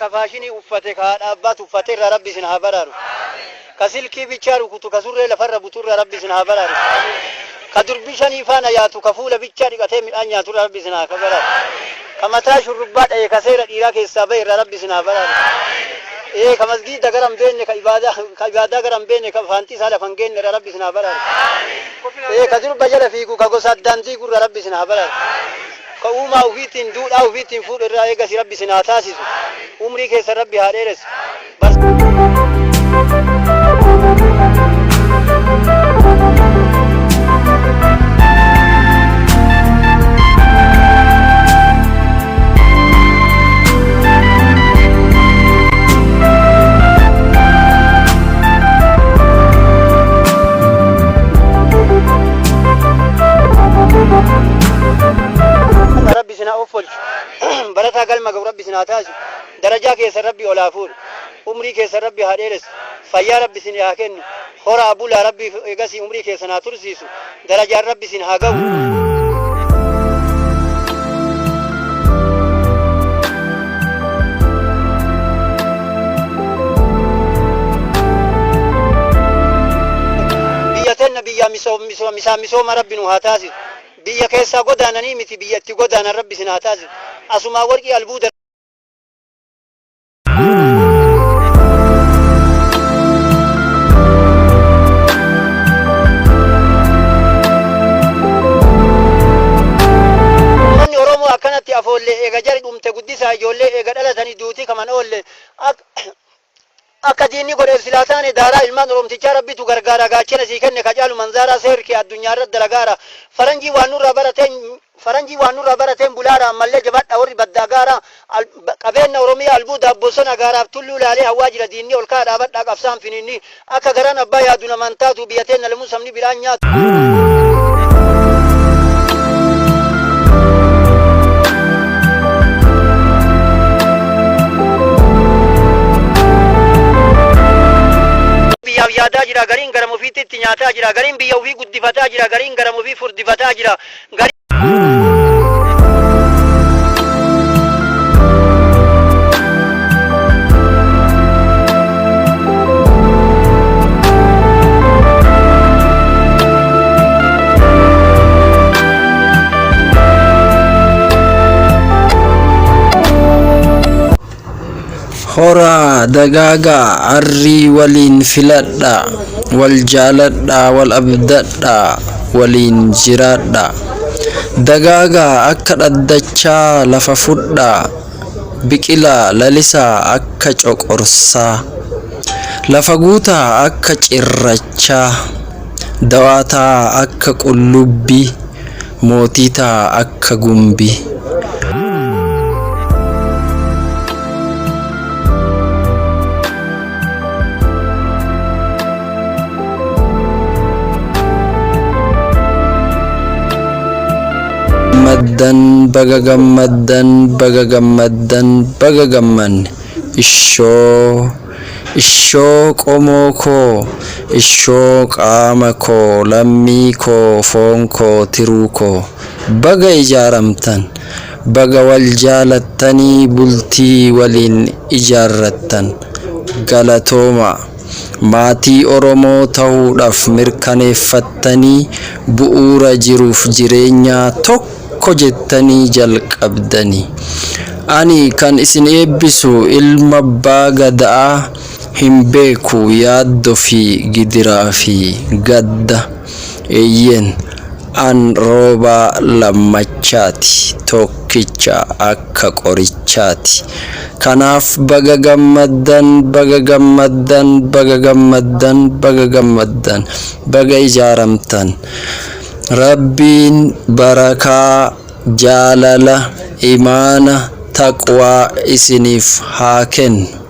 كفاشيني وفتك هذا أبات وفتك ربي سنها برارو كسلكي بيشارو كتو كسر لفر بطور ربي سنها برارو كدربيشاني فانا ياتو كفول بيشاري كتيم الأن ياتو ربي سنها برارو كمتاش الرباط أي كسير الإراك السابير ربي سنها برارو إيه كمسجد دعرام بينك كعبادة دعرام بينك فانتي سالة فانجين ربي سنها برارو إيه كدرب بجلا فيكو كقصاد دانتي كور ربي سنها برارو كأوما وفيتين دود أو فيتين فور الرأي كسي ربي سنها تاسيس عمري كيس ربي هاريرس بس ربي سنا أوفل برتا قال ما ربي سنا تاج درجة كيس ربي ولا فور عمري كيس ربي هاريرس فيا ربي سنا هكين خورا أبو لا ربي يقاسي عمري كيس سنا ترسيسو درجة ربي سنا هاجو بيتنا بيا مسوم ربي نهاتاسي بيا كيسا قدانا نيمتي بيا تقدانا ربي سناتازي أسما ورقي البودر من oromoo akkanatti afoollee eega jari dhumte guddisaa ijoollee eega dhalatanii duutii kaman oolle akka diinni godheef silaa taane daaraa ilmaan oromtichaa rabbitu gargaara gaachana sii kenne kajaalu manzaaraa seerkee addunyaa irratti dalagaara faranjii waan nurraa barateen bulaara ammallee jabaadha warri baddaa gaara qabeenya oromiyaa albuudaaf bosona gaaraaf tulluu laalee hawaa jira diinni ol kaa dhaabadhaa qabsaan fininni akka garan abbaa yaadu namaan taatu biyyateen nalamu sabni biraan nyaatu. Yaada jira garin garam ofiitti nyaataa jira garin biyya ofii guddifataa jira garin garam ofii furdifataa jira Hora dagaga arri walin filadda wal jaladda wal abdadda walin jiradda dagaga akka daddacha lafa fudda biqila lalisa akka coqorsa lafa guuta akka cirracha dawata akka qullubbi mootita akka gumbi Madan bagagamman isho komoko isho qamako lammiko fonko tiruko baga ijaramtan baga wal jalattani bulti walin ijarrattan galatoma Mati oromoo ta'uudhaaf mirkaneeffattanii bu'uura jiruuf jireenya tokko jettanii jalqabdanii ani kan isin eebbisu ilma abbaa gadaa hin beeku yaaddoo fi gidiraa fi gadda eeyyen an rooba lammachaati tokkicha akka qorichaati kanaaf baga gammaddan baga ijaaramtan rabbiin barakaa jaalala imaana taqwaa isiniif haa kennu